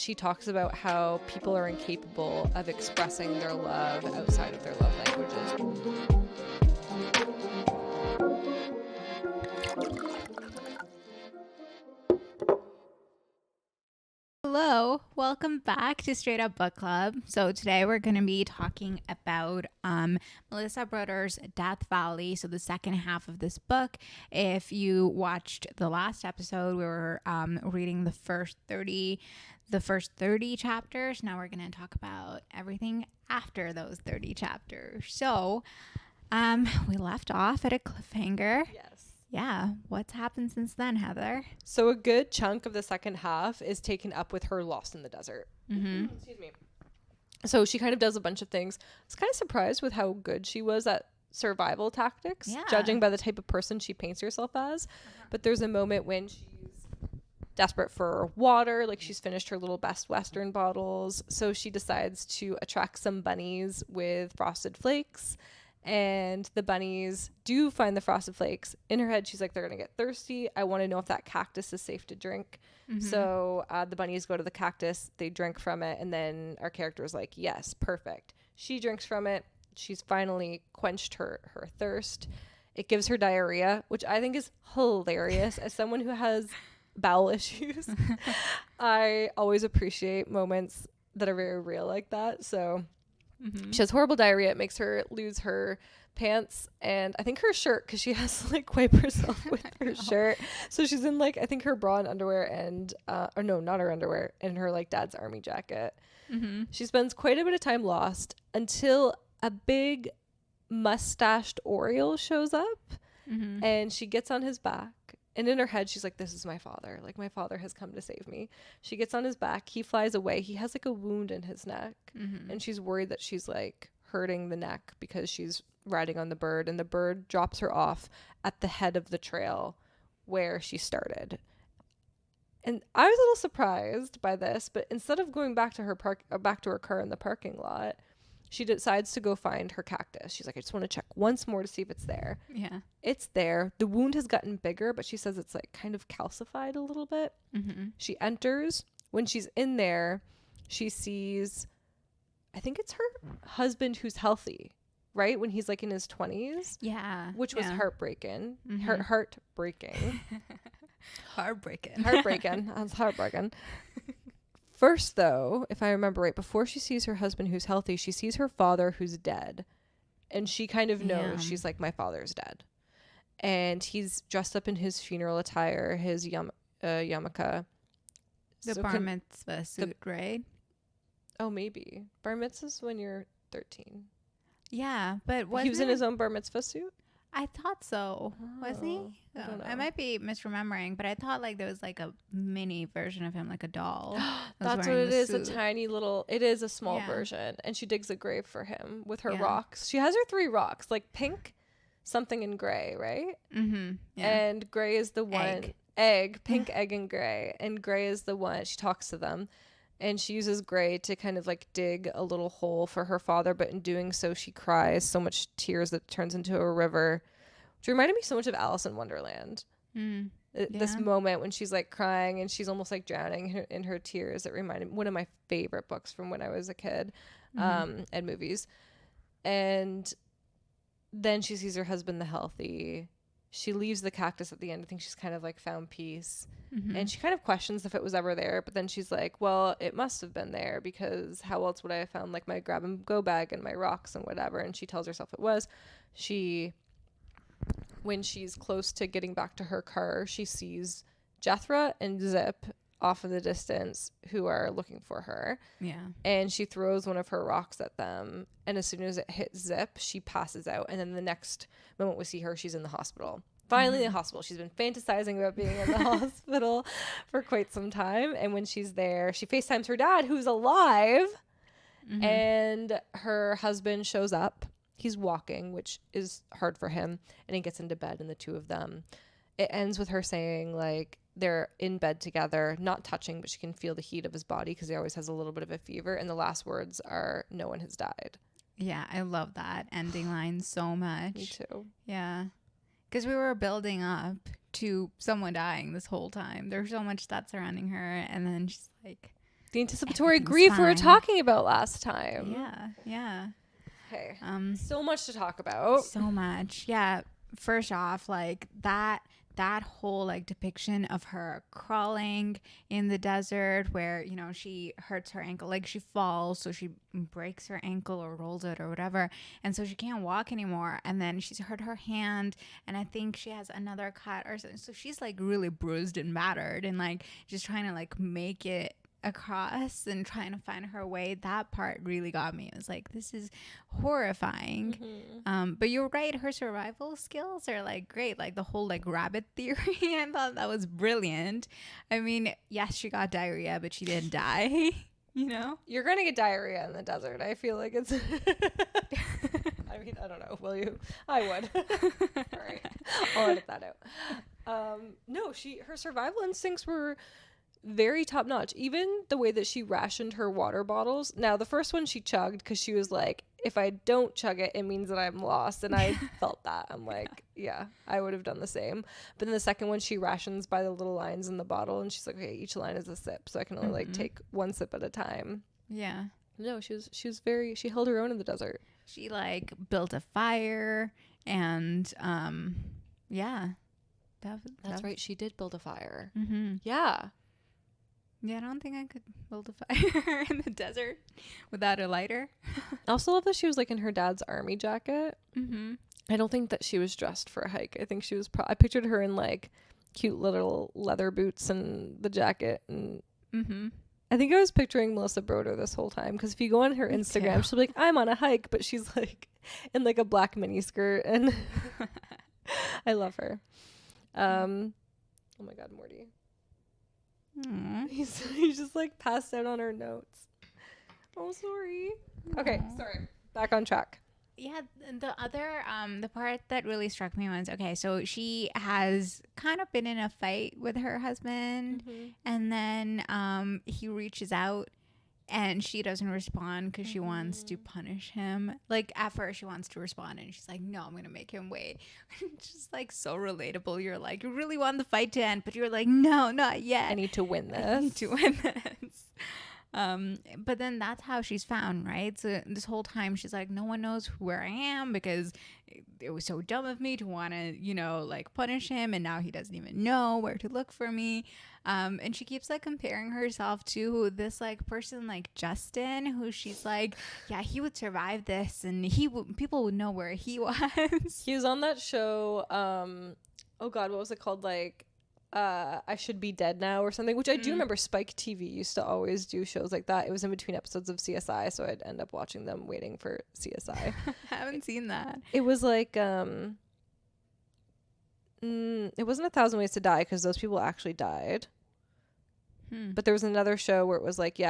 she talks about how people are incapable of expressing their love outside of their love languages. Hello, welcome back to Straight Up Book Club. So today we're going to be talking about Melissa Broder's Death Valley. So the second half of this book. If you watched the last episode, we were reading the first 30 chapters. Now we're going to talk about everything after those 30 chapters. So we left off at a cliffhanger. Yes. Yeah. What's happened since then, Heather? So a good chunk of the second half is taken up with her lost in the desert. Excuse me. So she kind of does a bunch of things. I was kind of surprised with how good she was at survival tactics, judging by the type of person she paints herself as. But there's a moment when she's desperate for water, like she's finished her little Best Western bottles. So she decides to attract some bunnies with Frosted Flakes. And the bunnies do find the Frosted Flakes. In her head, she's like, they're going to get thirsty. I want to know if that cactus is safe to drink. So the bunnies go to the cactus. They drink from it. And then our character is like, yes, perfect. She drinks from it. She's finally quenched her thirst. It gives her diarrhea, which I think is hilarious. As someone who has bowel issues, I always appreciate moments that are very real like that. So... she has horrible diarrhea. It makes her lose her pants and I think her shirt because she has to like wipe herself with her shirt. So she's in like I think her bra and underwear and or no, not her underwear, and her like dad's army jacket. She spends quite a bit of time lost until a big mustached Oriole shows up and she gets on his back. And in her head, she's like, this is my father. Like, my father has come to save me. She gets on his back. He flies away. He has, like, a wound in his neck. And she's worried that she's, like, hurting the neck because she's riding on the bird. And the bird drops her off at the head of the trail where she started. And I was a little surprised by this. But instead of going back to her car in the parking lot, she decides to go find her cactus. She's like, I just want to check once more to see if it's there. Yeah. It's there. The wound has gotten bigger, but she says it's like kind of calcified a little bit. She enters. When she's in there, she sees, I think it's her husband who's healthy, right? When he's like in his 20s. Yeah. Which was heartbreaking. Heartbreaking. Heartbreaking. That's heartbreaking. First, though, if I remember right, before she sees her husband who's healthy, she sees her father who's dead. And she kind of knows. She's like, my father's dead. And he's dressed up in his funeral attire, his yarmulke. The bar mitzvah suit, right? Oh, maybe. Bar mitzvah's when you're 13. Yeah, but he was in his own bar mitzvah suit? I thought so. Was he? I don't know. I might be misremembering, but I thought like there was like a mini version of him, like a doll. That's what it is. A tiny little, it is a small version. And she digs a grave for him with her rocks. She has her 3 rocks, like pink, something, and gray, right? And gray is the one. Pink, egg, and gray. And gray is the one. She talks to them. And she uses gray to kind of like dig a little hole for her father. But in doing so, she cries so much tears that it turns into a river, which reminded me so much of Alice in Wonderland. This moment when she's like crying and she's almost like drowning in her tears. It reminded me one of my favorite books from when I was a kid, and movies. And then she sees her husband, the healthy. She leaves the cactus at the end. I think she's kind of like found peace. And she kind of questions if it was ever there. But then she's like, well, it must have been there because how else would I have found like my grab and go bag and my rocks and whatever? And she tells herself it was. When she's close to getting back to her car, she sees Jethra and Zip off in the distance who are looking for her. Yeah. And she throws one of her rocks at them. And as soon as it hits Zip, she passes out. And then the next moment we see her, she's in the hospital. Finally in the hospital. She's been fantasizing about being in the hospital for quite some time. And when she's there, she FaceTimes her dad, who's alive. And her husband shows up. He's walking, which is hard for him. And he gets into bed, and the two of them. It ends with her saying, like, they're in bed together, not touching, but she can feel the heat of his body because he always has a little bit of a fever. And the last words are, no one has died. Yeah, I love that ending line so much. Me too. Yeah. Because we were building up to someone dying this whole time. There's so much that surrounding her. And then she's like, The anticipatory grief we were talking about last time. Yeah. Okay. So much to talk about. So much. Yeah. First off, like that whole like depiction of her crawling in the desert where, you know, she hurts her ankle, like she falls, so she breaks her ankle or rolls it or whatever, and so she can't walk anymore, and then she's hurt her hand, and I think she has another cut or something, so she's like really bruised and battered and like just trying to like make it across and trying to find her way. That part really got me. It was like, this is horrifying. But you're right, her survival skills are like great, like the whole like rabbit theory. I thought that was brilliant. I mean, yes, she got diarrhea, but she didn't die. You know, you're gonna get diarrhea in the desert. I feel like it's I mean, I don't know, will you? I would. Sorry, I'll edit that out. No, her survival instincts were very top notch. Even the way that she rationed her water bottles. Now, the first one she chugged because she was like, if I don't chug it, it means that I'm lost. And I felt that. I'm like, yeah, I would have done the same. But then the second one, she rations by the little lines in the bottle. And she's like, okay, each line is a sip. So I can only like take one sip at a time. Yeah. No, she held her own in the desert. She like built a fire and yeah. That's right. She did build a fire. Yeah. Yeah, I don't think I could build a fire in the desert without a lighter. I also love that she was like in her dad's army jacket. I don't think that she was dressed for a hike. I think she was I pictured her in like cute little leather boots and the jacket. And I think I was picturing Melissa Broder this whole time, because if you go on her Instagram, she'll be like, I'm on a hike, but she's like in like a black mini skirt, and I love her. Oh my God, Morty. He's just like passed out on her notes. Oh, sorry. Okay, sorry. Back on track. Yeah, the other the part that really struck me was, okay, so she has kind of been in a fight with her husband, and then he reaches out and she doesn't respond because she wants to punish him. Like, at first she wants to respond and she's like, no, I'm gonna make him wait. It's just like so relatable. You're like, you really want the fight to end, but you're like, no, not yet. I need to win this. But then that's how she's found, right? So this whole time she's like, no one knows where I am because it was so dumb of me to want to, you know, like punish him, and now he doesn't even know where to look for me. And she keeps like comparing herself to this like person like Justin, who she's like, yeah, he would survive this, and people would know where he was. He was on that show. Oh God, what was it called? Like, I Should Be Dead Now or something, which I do remember Spike TV used to always do shows like that. It was in between episodes of CSI, so I'd end up watching them waiting for CSI. I haven't seen that. It was like it wasn't 1,000 Ways to Die, because those people actually died. But there was another show where it was like,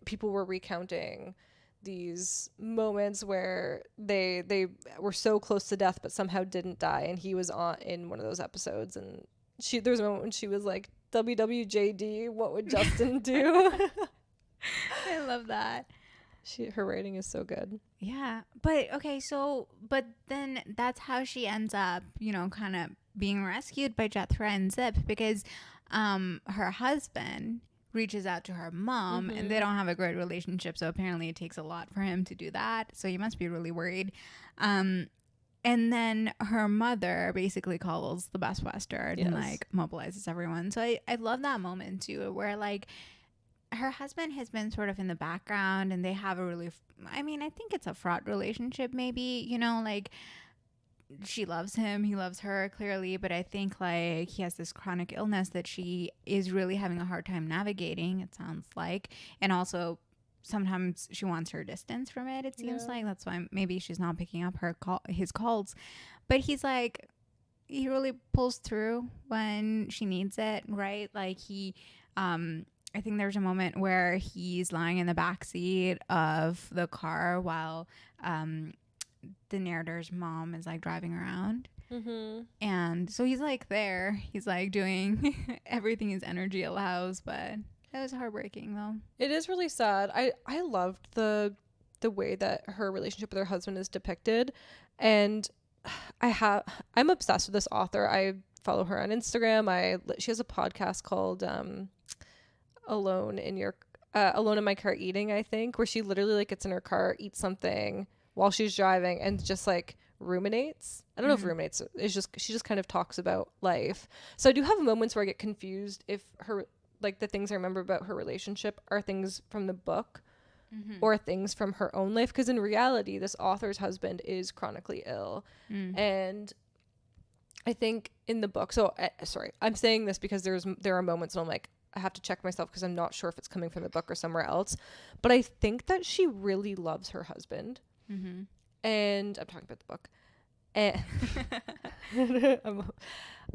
people were recounting these moments where they were so close to death but somehow didn't die, and he was in one of those episodes, and there was a moment when she was like, WWJD, what would Justin do? I love that. Her writing is so good. Yeah. But okay, but then that's how she ends up, you know, kind of being rescued by Jethro and Zip, because her husband reaches out to her mom, and they don't have a great relationship, so apparently it takes a lot for him to do that, so he must be really worried. And then her mother basically calls the Best Western and like mobilizes everyone. So I love that moment too, where like her husband has been sort of in the background, and they have a really, I think it's a fraught relationship maybe, you know, like she loves him, he loves her clearly, but I think like he has this chronic illness that she is really having a hard time navigating, it sounds like. And also sometimes she wants her distance from it, it seems like. That's why maybe she's not picking up his calls. But he's like, he really pulls through when she needs it, right? Like I think there's a moment where he's lying in the backseat of the car while the narrator's mom is like driving around. And so he's like there. He's like doing everything his energy allows, but it was heartbreaking though. It is really sad. I loved the way that her relationship with her husband is depicted, and I'm obsessed with this author. I follow her on Instagram. She has a podcast called Alone in Your Alone in My Car Eating, I think, where she literally like gets in her car, eats something while she's driving, and just like ruminates. I don't know if ruminates is just, she just kind of talks about life. So I do have moments where I get confused if her, like the things I remember about her relationship are things from the book or things from her own life, because in reality this author's husband is chronically ill. And I think in the book, so sorry, I'm saying this because there are moments when I'm like, I have to check myself because I'm not sure if it's coming from the book or somewhere else, but I think that she really loves her husband. And I'm talking about the book, and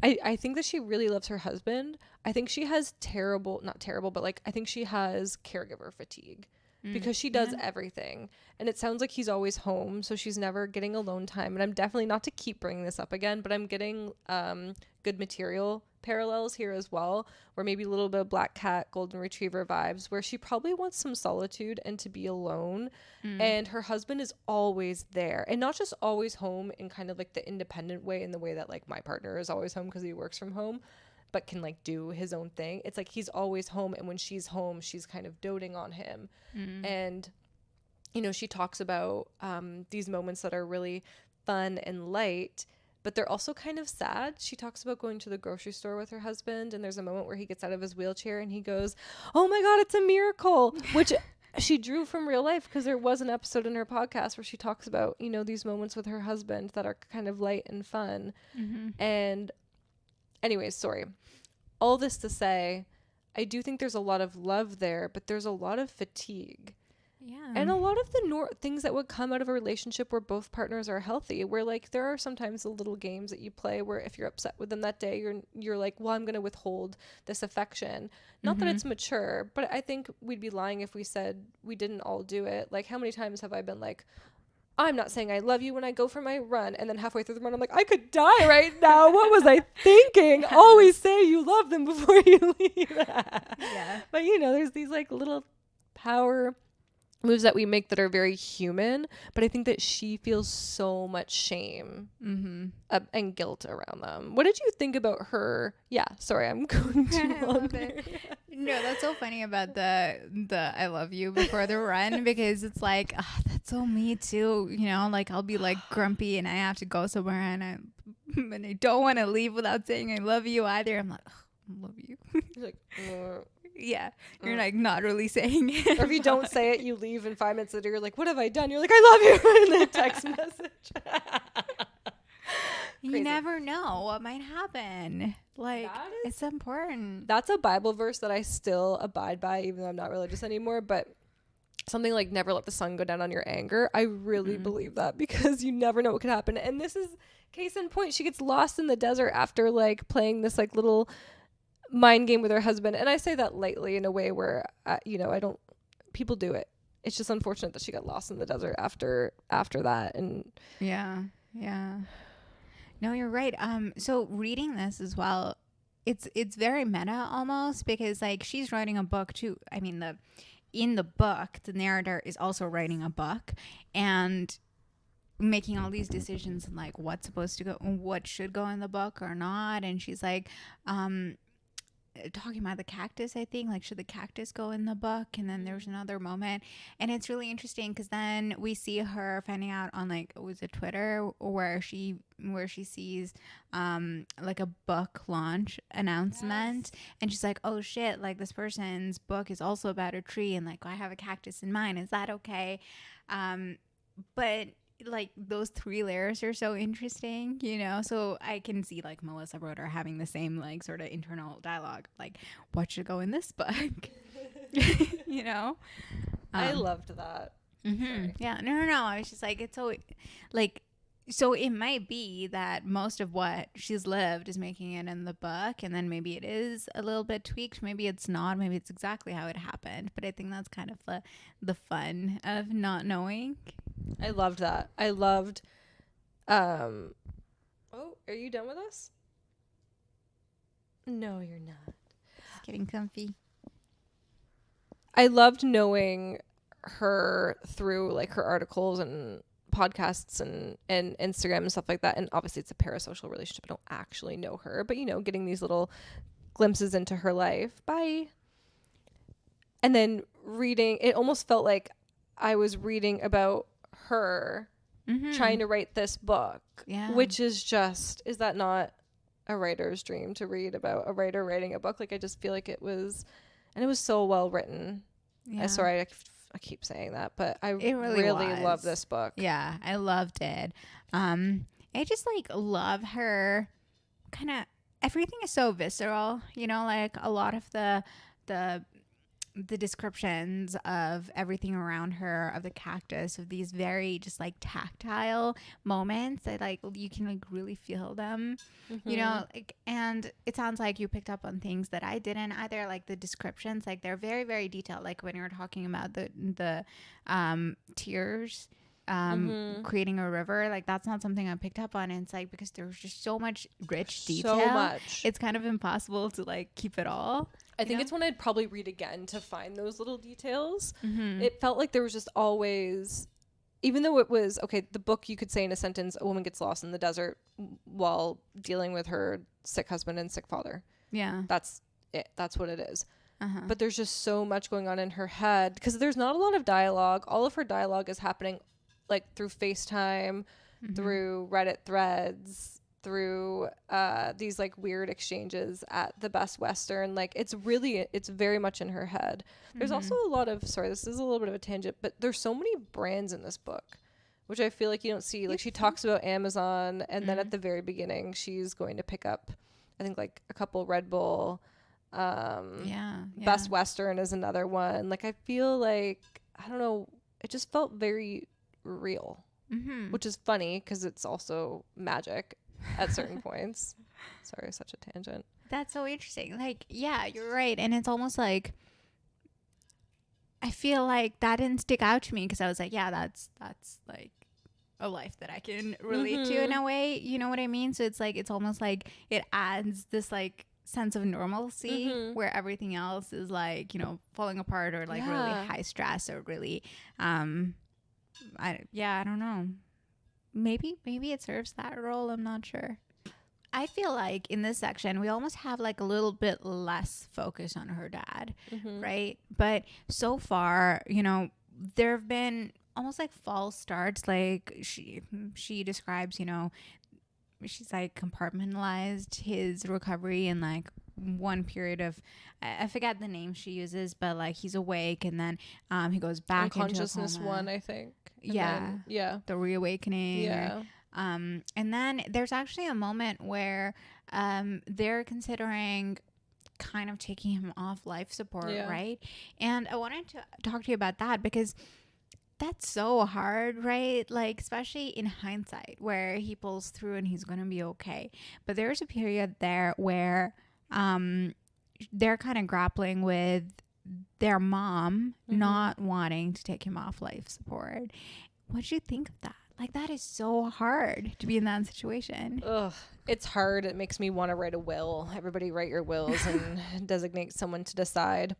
I think that she really loves her husband. I think she has not terrible, but like I think she has caregiver fatigue because she does everything, and it sounds like he's always home, so she's never getting alone time. And I'm definitely, not to keep bringing this up again, but I'm getting Good Material parallels here as well, where maybe a little bit of Black Cat, Golden Retriever vibes, where she probably wants some solitude and to be alone. And her husband is always there, and not just always home in kind of like the independent way, in the way that like my partner is always home because he works from home but can like do his own thing. It's like he's always home, and when she's home she's kind of doting on him. And you know, she talks about these moments that are really fun and light, but they're also kind of sad. She talks about going to the grocery store with her husband, and there's a moment where he gets out of his wheelchair and he goes, "Oh my God, it's a miracle," which she drew from real life, because there was an episode in her podcast where she talks about, you know, these moments with her husband that are kind of light and fun. And anyways, sorry. All this to say, I do think there's a lot of love there, but there's a lot of fatigue. Yeah. And a lot of the things that would come out of a relationship where both partners are healthy, where like there are sometimes the little games that you play where if you're upset with them that day, you're like, well, I'm going to withhold this affection. Not that it's mature, but I think we'd be lying if we said we didn't all do it. Like, how many times have I been like, I'm not saying I love you when I go for my run, and then halfway through the run I'm like, I could die right now. What was I thinking? Always say you love them before you leave. Yeah. But you know, there's these like little power moves that we make that are very human, but I think that she feels so much shame and guilt around them. What did you think about her? Yeah, sorry, I'm going too long there. No, that's so funny about the I love you before the run, because it's like, that's so me too, you know, like I'll be like grumpy and I have to go somewhere and I don't want to leave without saying I love you either. I'm like, I love you. You're like, yeah, you're like not really saying it. Or if you don't say it, you leave, and 5 minutes later you're like, what have I done? You're like, I love you in the text message. You never know what might happen. Like, it's important. That's a Bible verse that I still abide by, even though I'm not religious anymore. But something like, never let the sun go down on your anger. I really believe that, because you never know what could happen. And this is case in point. She gets lost in the desert after like playing this like little mind game with her husband. And I say that lightly, in a way where, you know, people do it. It's just unfortunate that she got lost in the desert after that. And yeah. No, you're right. So reading this as well, it's very meta almost, because like she's writing a book too. I mean, in the book, the narrator is also writing a book and making all these decisions and like what's supposed to go, what should go in the book or not. And she's like, talking about the cactus, I think, like, should the cactus go in the book? And then there's another moment, and it's really interesting because then we see her finding out on like, was it Twitter, where she sees like a book launch announcement. Yes. And she's like, oh shit, like this person's book is also about a tree, and like I have a cactus in mine, is that okay? But like those 3 layers are so interesting, you know. So I can see like Melissa Broder having the same like sort of internal dialogue, like what should go in this book. You know, I loved that. Yeah, no, I was just like, it's so like, so it might be that most of what she's lived is making it in the book, and then maybe it is a little bit tweaked, maybe it's not, maybe it's exactly how it happened. But I think that's kind of the fun of not knowing. I loved that. I loved oh, are you done with us? No, you're not. Just getting comfy. I loved knowing her through like her articles and podcasts and Instagram and stuff like that. And obviously it's a parasocial relationship. I don't actually know her, but you know, getting these little glimpses into her life. Bye. And then reading, it almost felt like I was reading about her trying to write this book, which is just, is that not a writer's dream to read about a writer writing a book? Like, I just feel like it was, and it was so well written. Sorry, I keep saying that, but I really love this book. Yeah, I loved it. I just like love her kind of, everything is so visceral, you know, like a lot of the descriptions of everything around her, of the cactus, of these very just like tactile moments that like you can like really feel them, you know, like, and it sounds like you picked up on things that I didn't either. Like the descriptions, like they're very, very detailed. Like when you were talking about the tears creating a river, like that's not something I picked up on. And it's like, because there's just so much rich detail, so much, it's kind of impossible to like keep it all. I think it's one I'd probably read again to find those little details. It felt like there was just always, even though it was, okay, the book, you could say in a sentence, a woman gets lost in the desert while dealing with her sick husband and sick father. Yeah. That's it. That's what it is. But there's just so much going on in her head, because there's not a lot of dialogue. All of her dialogue is happening like through FaceTime, through Reddit threads, through these like weird exchanges at the Best Western. Like it's very much in her head. There's also a lot of, sorry, this is a little bit of a tangent, but there's so many brands in this book, which I feel like you don't see. Like she talks about Amazon, and then at the very beginning she's going to pick up, I think, like a couple Red Bull. Best Western is another one. Like I feel like, I don't know, it just felt very real, which is funny because it's also magic at certain points. Sorry, such a tangent. That's so interesting. Like, yeah, you're right. And it's almost like, I feel like that didn't stick out to me because I was like, yeah, that's like a life that I can relate to in a way. You know what I mean? So it's like, it's almost like it adds this like sense of normalcy where everything else is like, you know, falling apart or like really high stress or really, I don't know. Maybe it serves that role. I'm not sure. I feel like in this section, we almost have like a little bit less focus on her dad, right? But so far, you know, there have been almost like false starts. Like she describes, you know, she's like compartmentalized his recovery in like one period of, I forget the name she uses, but like he's awake and then he goes back into unconsciousness one, I think. And the reawakening. And then there's actually a moment where they're considering kind of taking him off life support, right? And I wanted to talk to you about that because that's so hard, right? Like, especially in hindsight, where he pulls through and he's going to be okay. But there's a period there where they're kind of grappling with their mom not wanting to take him off life support. What do you think of that? Like, that is so hard to be in that situation. Ugh, it's hard. It makes me want to write a will. Everybody write your wills and designate someone to decide.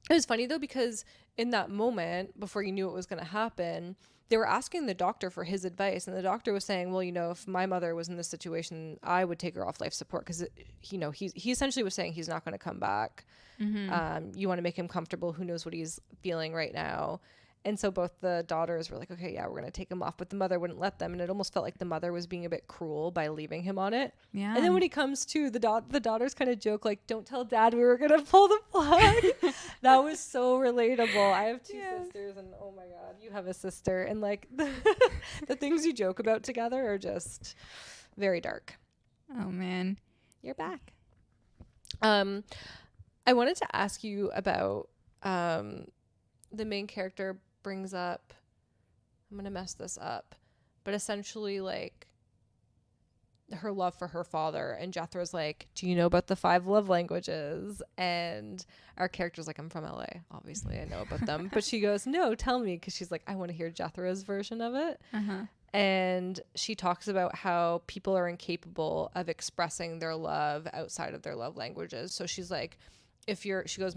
It was funny, though, because in that moment, before you knew what was going to happen, they were asking the doctor for his advice. And the doctor was saying, well, you know, if my mother was in this situation, I would take her off life support. Because, you know, he essentially was saying he's not going to come back. You want to make him comfortable. Who knows what he's feeling right now. And so both the daughters were like, okay, yeah, we're going to take him off. But the mother wouldn't let them. And it almost felt like the mother was being a bit cruel by leaving him on it. Yeah. And then when he comes to, the daughters kind of joke, like, don't tell dad we were going to pull the plug. That was so relatable. I have two sisters and oh my God, you have a sister. And like the things you joke about together are just very dark. Oh man, you're back. I wanted to ask you about the main character brings up, I'm gonna mess this up, but essentially like her love for her father, and Jethro's like, do you know about the 5 love languages? And our character's like, I'm from LA, obviously I know about them. But she goes, no, tell me, because she's like, I want to hear Jethro's version of it. And she talks about how people are incapable of expressing their love outside of their love languages. So she's like, she goes,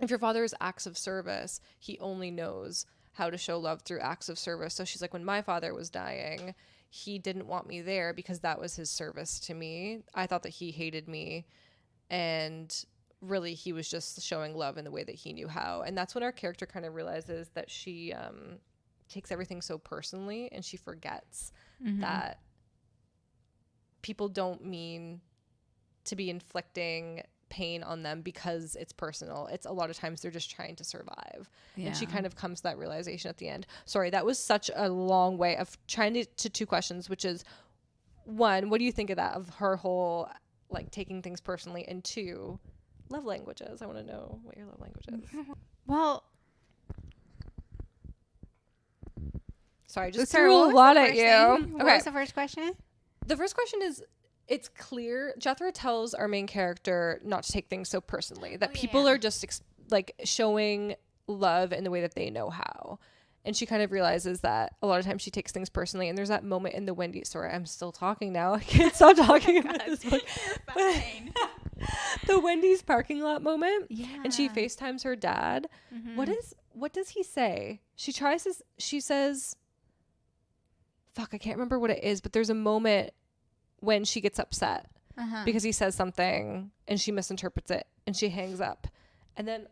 if your father is acts of service, he only knows how to show love through acts of service. So she's like, when my father was dying, he didn't want me there because that was his service to me. I thought that he hated me and really he was just showing love in the way that he knew how. And that's when our character kind of realizes that she takes everything so personally, and she forgets that people don't mean to be inflicting pain on them because it's personal. It's a lot of times they're just trying to survive. And she kind of comes to that realization at the end. Sorry, that was such a long way of trying to two questions, which is, one, what do you think of that, of her whole like taking things personally, and two, love languages. I want to know what your love language is. Well, sorry, I just threw a lot at you. What was the first question? The first question is, it's clear Jethro tells our main character not to take things so personally, that people are just like showing love in the way that they know how. And she kind of realizes that a lot of times she takes things personally. And there's that moment in the Wendy's story. I'm still talking now. I can't stop talking about this book. You're fine. The Wendy's parking lot moment. Yeah. And she FaceTimes her dad. What does he say? She says, fuck, I can't remember what it is, but there's a moment when she gets upset because he says something and she misinterprets it and she hangs up. And then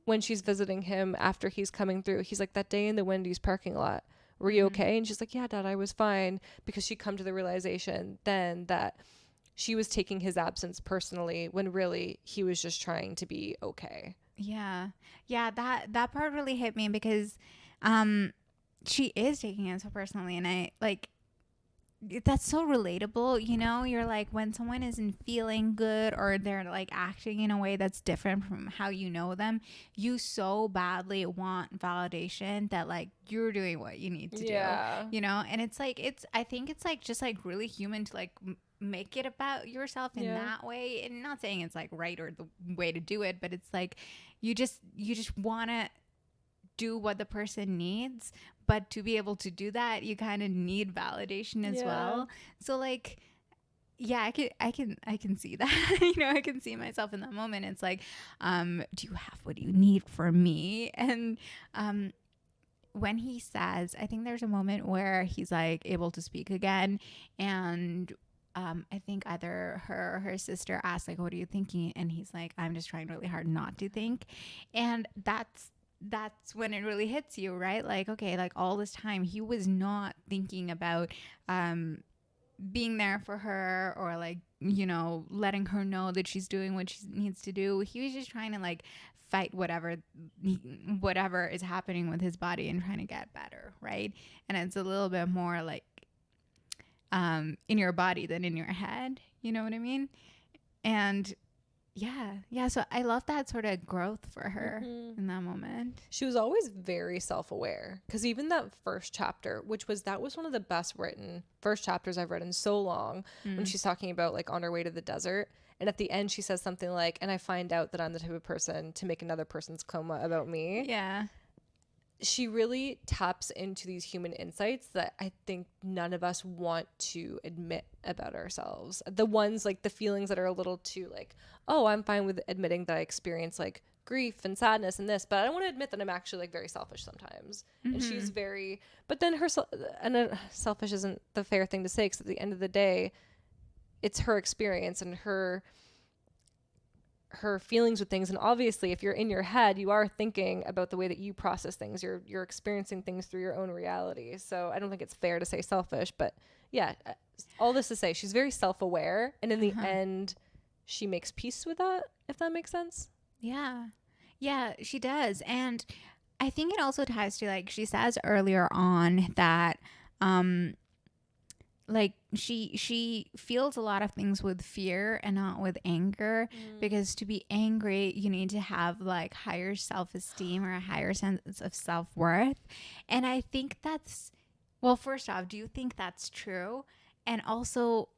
when she's visiting him after he's coming through, he's like, that day in the Wendy's parking lot, were you okay? And she's like, yeah, Dad, I was fine. Because she come to the realization then that she was taking his absence personally when really he was just trying to be okay. Yeah. Yeah, that part really hit me because she is taking it so personally, and I like that's so relatable, you know. You're like, when someone isn't feeling good or they're like acting in a way that's different from how you know them, you so badly want validation that like you're doing what you need to do, you know. And it's like, I think it's like just like really human to like make it about yourself in that way. And not saying it's like right or the way to do it, but it's like you just want to do what the person needs, but to be able to do that you kind of need validation as well. So like, yeah, I can see that. You know, I can see myself in that moment. It's like, do you have what you need from me? And when he says, I think there's a moment where he's like able to speak again, and I think either her or her sister asked like, what are you thinking? And he's like, I'm just trying really hard not to think. And that's when it really hits you, right? Like, okay, like all this time he was not thinking about being there for her or like, you know, letting her know that she's doing what she needs to do. He was just trying to like fight whatever is happening with his body and trying to get better, right? And it's a little bit more like in your body than in your head, you know what I mean? And yeah, so I love that sort of growth for her in that moment. She was always very self-aware, because even that first chapter, that was one of the best written first chapters I've read in so long, when she's talking about like on her way to the desert, and at the end she says something like, and I find out that I'm the type of person to make another person's coma about me. Yeah. She really taps into these human insights that I think none of us want to admit about ourselves. The ones like the feelings that are a little too like, oh, I'm fine with admitting that I experience like grief and sadness and this, but I don't want to admit that I'm actually like very selfish sometimes. And she's very, but then selfish isn't the fair thing to say, because at the end of the day, it's her experience and her feelings with things. And obviously if you're in your head, you are thinking about the way that you process things, you're experiencing things through your own reality. So I don't think it's fair to say selfish, but yeah, all this to say she's very self-aware, and in the end she makes peace with that, if that makes sense. Yeah, she does. And I think it also ties to, like, she says earlier on that like she feels a lot of things with fear and not with anger, because to be angry you need to have like higher self-esteem or a higher sense of self-worth. And I think that's, well, first off, do you think that's true? And also,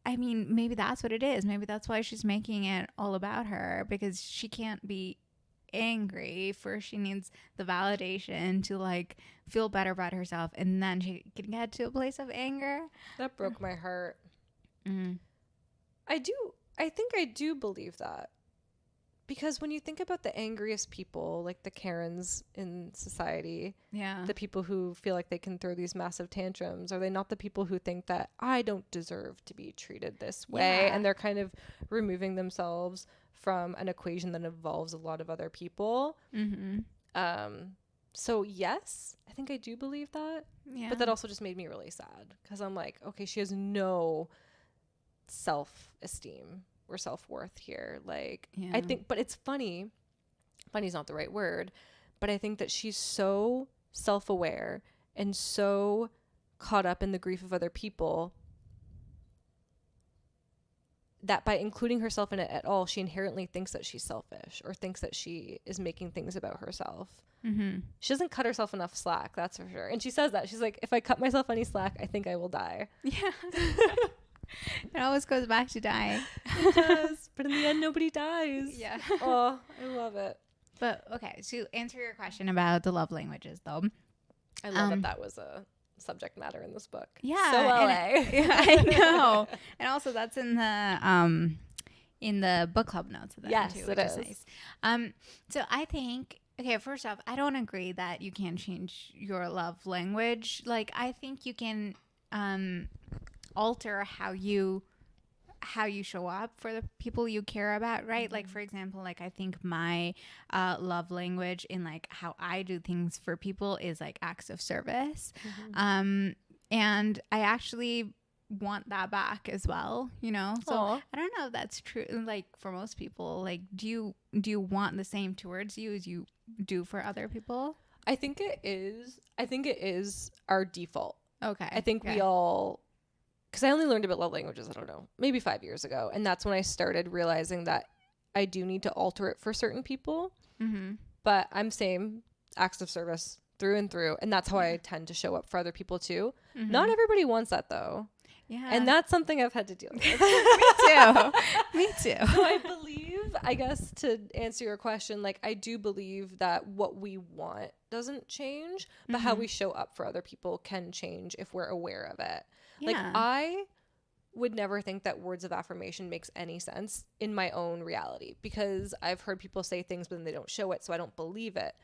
I mean, maybe that's what it is. Maybe that's why she's making it all about her, because she can't be angry. First she needs the validation to like feel better about herself, and then she can get to a place of anger. That broke my heart. I think I do believe that, because when you think about the angriest people, like the Karens in society, the people who feel like they can throw these massive tantrums, are they not the people who think that I don't deserve to be treated this way, and they're kind of removing themselves from an equation that involves a lot of other people. So yes, I think I do believe that. Yeah. But that also just made me really sad because I'm like, okay, she has no self-esteem or self-worth here. Like, I think, but it's funny. Funny's not the right word, but I think that she's so self-aware and so caught up in the grief of other people that by including herself in it at all, she inherently thinks that she's selfish or thinks that she is making things about herself. She doesn't cut herself enough slack, that's for sure. And she says that. She's like, if I cut myself any slack, I think I will die. Yeah. It always goes back to dying. It does. But in the end, nobody dies. Yeah. Oh, I love it. But, okay, to answer your question about the love languages, though. I love that was a subject matter in this book. Yeah. So LA. I know. And also that's in the book club notes of that yes, too, it which is nice. So I think, okay, first off, I don't agree that you can't change your love language. Like, I think you can alter how you show up for the people you care about, right? Like, for example, like, I think my love language in, like, how I do things for people is, like, acts of service. And I actually want that back as well, you know? So I don't know if that's true. Like, for most people, like, do you want the same towards you as you do for other people? I think it is our default. Okay. I think we all... Because I only learned about love languages, I don't know, maybe 5 years ago. And that's when I started realizing that I do need to alter it for certain people. But I'm same acts of service through and through. And that's how I tend to show up for other people too. Not everybody wants that though. Yeah. And that's something I've had to deal with. Me too. So I believe, I guess, to answer your question, like, I do believe that what we want doesn't change, but how we show up for other people can change if we're aware of it. Yeah. Like, I would never think that words of affirmation makes any sense in my own reality because I've heard people say things but then they don't show it, so I don't believe it.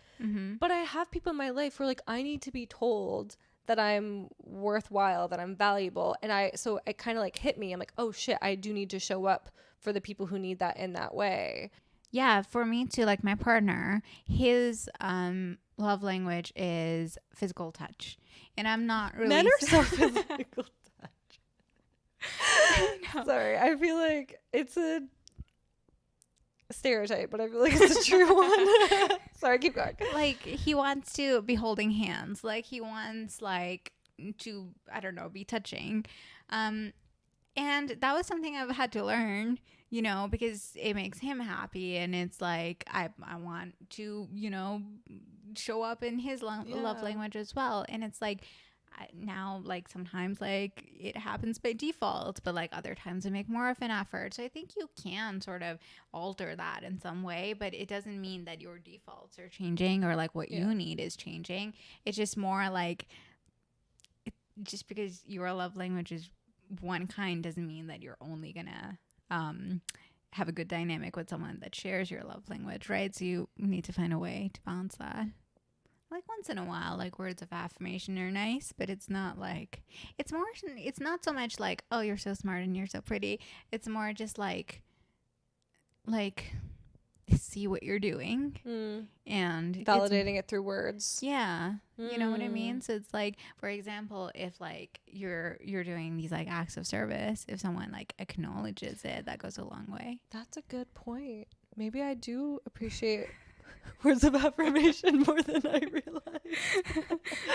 But I have people in my life where, like, I need to be told that I'm worthwhile, that I'm valuable. And so it kind of, like, hit me. I'm like, oh shit, I do need to show up for the people who need that in that way. Yeah, for me too, like, my partner, his love language is physical touch. And I'm not really... Men are so physical touch. Sorry, I feel like it's a stereotype, but I feel like it's a true one. Sorry, keep going. Like, he wants to be holding hands. Like, he wants, like, to, I don't know, be touching. And that was something I've had to learn, you know, because it makes him happy. And it's like, I want to, you know, show up in his love language as well. And it's like, now, like, sometimes, like, it happens by default, but, like, other times I make more of an effort. So I think you can sort of alter that in some way, but it doesn't mean that your defaults are changing or, like, what you need is changing. It's just more like, just because your love language is one kind doesn't mean that you're only gonna have a good dynamic with someone that shares your love language, right? So you need to find a way to balance that. Like, once in a while, like, words of affirmation are nice, but it's not like, it's not so much like, oh, you're so smart and you're so pretty. It's more just like see what you're doing and validating it through words. Yeah. You know what I mean? So it's like, for example, if, like, you're doing these, like, acts of service, if someone, like, acknowledges it, that goes a long way. That's a good point. Maybe I do appreciate words of affirmation more than I realize.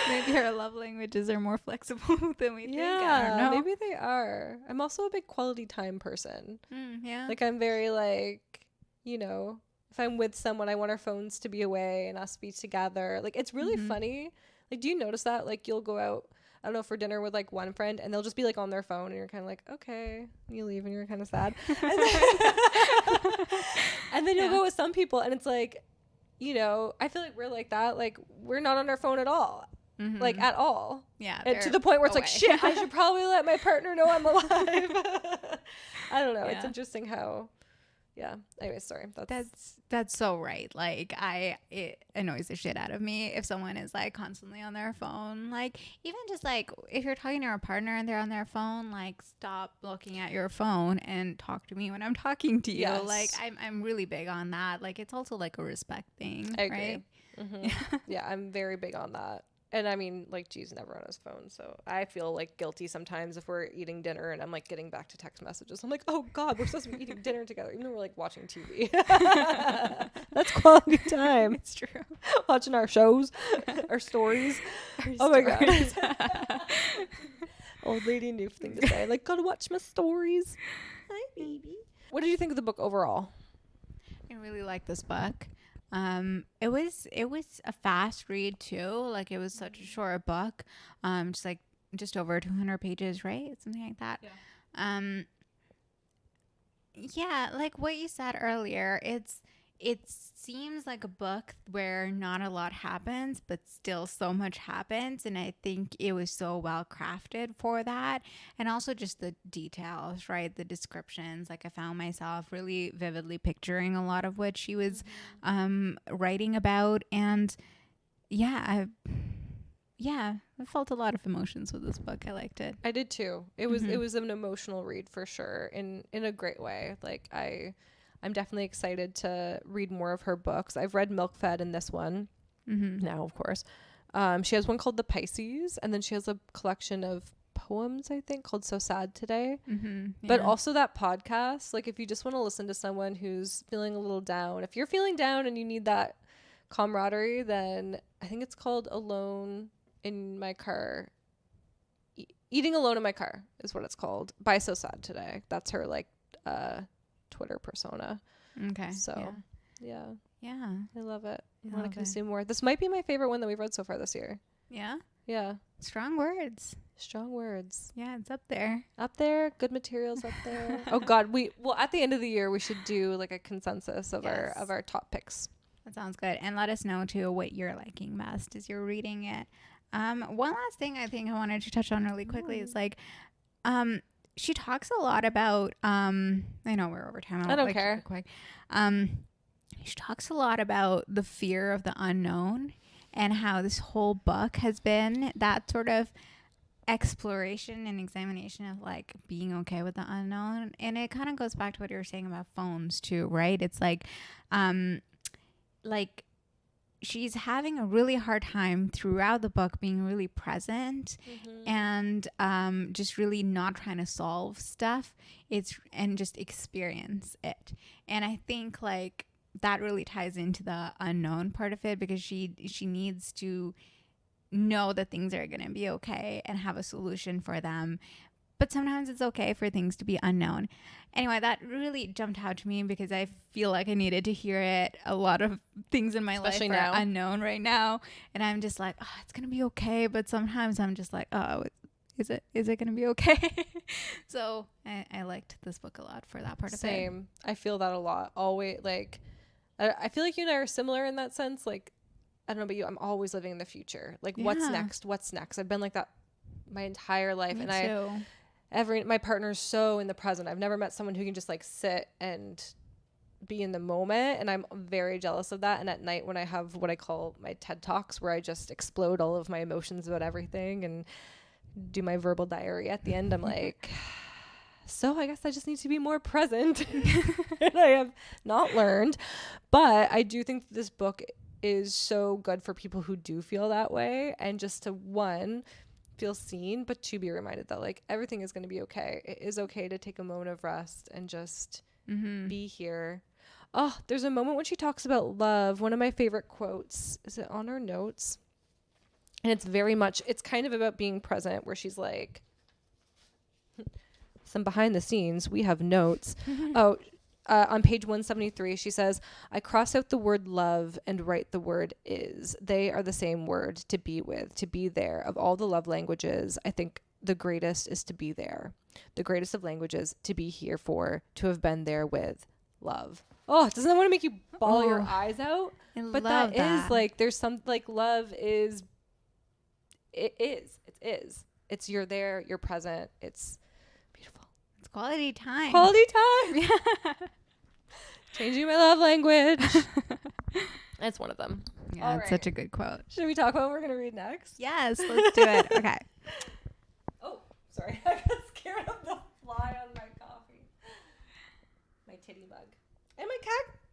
Maybe our love languages are more flexible than we think. I don't know. Maybe they are. I'm also a big quality time person. Yeah. Like, I'm very, like, you know, if I'm with someone, I want our phones to be away and us be together. Like, it's really funny. Like, do you notice that? Like, you'll go out, I don't know, for dinner with, like, one friend and they'll just be, like, on their phone and you're kind of like, okay. And you leave and you're kind of sad. And then you'll go with some people and it's like, you know, I feel like we're like that. Like, we're not on our phone at all. Like, at all. Yeah. And to the point where it's like, shit, I should probably let my partner know I'm alive. I don't know. Yeah. It's interesting how, Yeah. Anyways, sorry. That's so right. Like it annoys the shit out of me if someone is like constantly on their phone. Like even just like if you're talking to your partner and they're on their phone, like stop looking at your phone and talk to me when I'm talking to you. Yes. Like I'm really big on that. Like it's also like a respect thing. I agree. Right? Mm-hmm. Yeah, I'm very big on that. And I mean, like, G's never on his phone, so I feel like guilty sometimes if we're eating dinner and I'm like getting back to text messages. I'm like, oh God, we're supposed to be eating dinner together, even though we're like watching TV. That's quality time. It's true. Watching our shows, our stories. My God. Old lady new thing to say. Like, gotta watch my stories. Hi, baby. What did you think of the book overall? I really like this book. It was a fast read too. Like it was such a short book. Just over 200 pages, right? Something like that. Yeah. Yeah, like what you said earlier, it seems like a book where not a lot happens, but still so much happens. And I think it was so well crafted for that. And also just the details, right? The descriptions. Like I found myself really vividly picturing a lot of what she was writing about. And I felt a lot of emotions with this book. I liked it. I did too. It was an emotional read for sure, in a great way. Like I'm definitely excited to read more of her books. I've read Milk Fed in this one now, of course. She has one called The Pisces, and then she has a collection of poems, I think, called So Sad Today. But also that podcast, like if you just want to listen to someone who's feeling a little down, if you're feeling down and you need that camaraderie, then I think it's called Alone in My Car. Eating Alone in My Car is what it's called, by So Sad Today. That's her like Twitter persona. Okay. So yeah, I love it. I want to consume more. This might be my favorite one that we've read so far this year. Yeah. Strong words. Yeah, it's up there. Good materials up there. Oh God, at the end of the year we should do like a consensus of our top picks. That sounds good. And let us know too what you're liking best as you're reading it. One last thing I think I wanted to touch on really quickly is like she talks a lot about I know we're over time. I don't care. Quick. She talks a lot about the fear of the unknown and how this whole book has been that sort of exploration and examination of like being okay with the unknown. And it kind of goes back to what you were saying about phones too, right? It's like she's having a really hard time throughout the book being really present and just really not trying to solve stuff. And just experience it. And I think like that really ties into the unknown part of it, because she needs to know that things are going to be okay and have a solution for them. But sometimes it's okay for things to be unknown. Anyway, that really jumped out to me because I feel like I needed to hear it. A lot of things in my life are unknown right now. And I'm just like, oh, it's going to be okay. But sometimes I'm just like, oh, is it going to be okay? So I liked this book a lot for that part of it. Same. I feel that a lot. Always, like, I feel like you and I are similar in that sense. Like, I don't know about you. I'm always living in the future. Like, what's next? I've been like that my entire life. Me too. My partner's so in the present. I've never met someone who can just like sit and be in the moment, and I'm very jealous of that. And at night when I have what I call my TED Talks, where I just explode all of my emotions about everything and do my verbal diarrhea at the end, I'm like, so I guess I just need to be more present. And I have not learned, but I do think this book is so good for people who do feel that way, and just to feel seen, but to be reminded that like everything is going to be okay. It is okay to take a moment of rest and just be here. Oh, there's a moment when she talks about love. One of my favorite quotes. Is it on our notes? And it's kind of about being present, where she's like, some behind the scenes, we have notes. On page 173, she says, I cross out the word love and write the word is. They are the same word, to be with, to be there. Of all the love languages, I think the greatest is to be there. The greatest of languages, to be here for, to have been there with love. Oh, doesn't that want to make you bawl your eyes out? But that is like, there's some like love is, it is. It's you're there, you're present. It's beautiful. It's quality time. Yeah. Changing my love language. That's one of them. Yeah, it's such a good quote. Should we talk about what we're going to read next? Yes, let's do it. Okay. Oh, sorry. I got scared of the fly on my coffee. My titty mug. And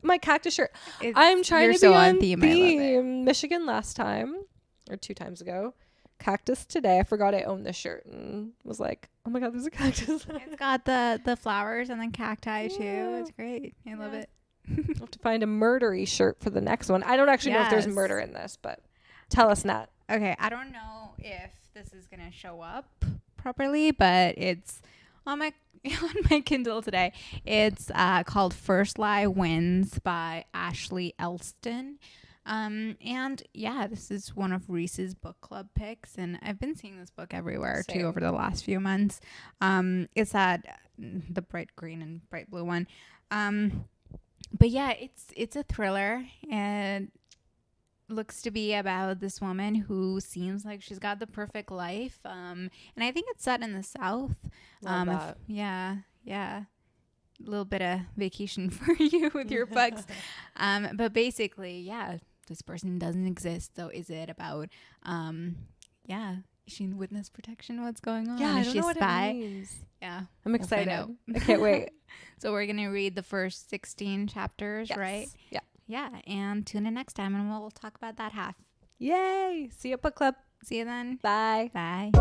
my cactus shirt. I'm trying to be on theme. Michigan last time, or 2 times ago. Cactus today. I forgot I owned this shirt and was like, oh my God, there's a cactus. It's got the flowers and the cacti too. It's great. I love it. I'll have to find a murdery shirt for the next one. I don't actually know if there's murder in this, but tell us, Nat. Okay, I don't know if this is gonna show up properly, but it's on my Kindle today. It's called First Lie Wins by Ashley Elston. And yeah, this is one of Reese's book club picks, and I've been seeing this book everywhere too over the last few months. It's the bright green and bright blue one. But yeah, it's a thriller, and looks to be about this woman who seems like she's got the perfect life. And I think it's set in the South. Yeah. A little bit of vacation for you with your bugs. But basically, yeah, this person doesn't exist. So is it about, is she in witness protection? What's going on? Yeah, is she a spy? It means. Yeah. I'm excited. I can't wait. So we're going to read the first 16 chapters, right? Yeah. Yeah. And tune in next time and we'll talk about that half. Yay. See you at book club. See you then. Bye. Bye.